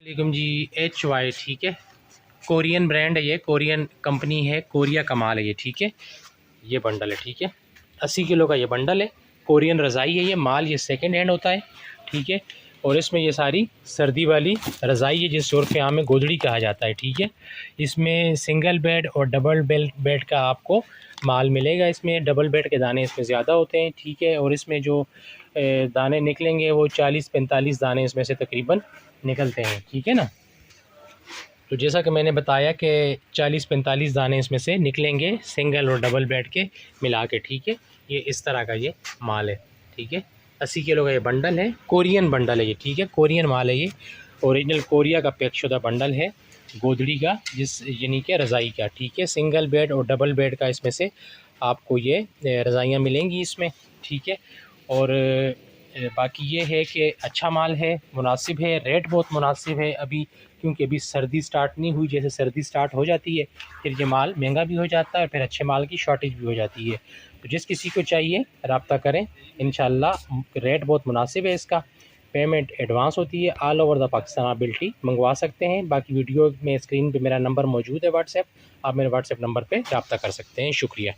वालेकुम जी। HY, ठीक है, कोरियन ब्रांड है ये, कोरियन कंपनी है, कोरिया कमाल है ये, ठीक है। ये बंडल है, ठीक है, 80 किलो का ये बंडल है। कोरियन रज़ाई है ये, माल ये सेकंड हैंड होता है, ठीक है। और इसमें ये सारी सर्दी वाली रज़ाई है जिस शोर पे में गोदड़ी कहा जाता है, ठीक है। इसमें सिंगल बेड और डबल बेड का आपको माल मिलेगा। इसमें डबल बेड के दाने इसमें ज़्यादा होते हैं, ठीक है। और इसमें जो दाने निकलेंगे वो 40-45 दाने इसमें से तकरीबन निकलते हैं, ठीक है ना। तो जैसा कि मैंने बताया कि 40-45 दाने इसमें से निकलेंगे सिंगल और डबल बेड के मिला के, ठीक है। ये इस तरह का ये माल है, ठीक है। 80 किलो का ये बंडल है, कोरियन बंडल है ये, ठीक है, कोरियन माल है ये। ओरिजिनल कोरिया का पैक शुदा बंडल है गोदड़ी का, जिस यानी कि रज़ाई का, ठीक है। सिंगल बेड और डबल बेड का इसमें से आपको ये रज़ाइयाँ मिलेंगी इसमें, ठीक है। और बाकी ये है कि अच्छा माल है, मुनासिब है, रेट बहुत मुनासिब है अभी, क्योंकि अभी सर्दी स्टार्ट नहीं हुई। जैसे सर्दी स्टार्ट हो जाती है फिर ये माल महंगा भी हो जाता है, फिर अच्छे माल की शॉर्टेज भी हो जाती है। तो जिस किसी को चाहिए रब्ता करें, इंशाल्लाह रेट बहुत मुनासिब है इसका। पेमेंट एडवांस होती है, ऑल ओवर द पाकिस्तान आप बिल्टी मंगवा सकते हैं। बाकी वीडियो में स्क्रीन पे मेरा नंबर मौजूद है व्हाट्सएप, आप मेरे व्हाट्सएप नंबर पे रब्ता कर सकते हैं। शुक्रिया।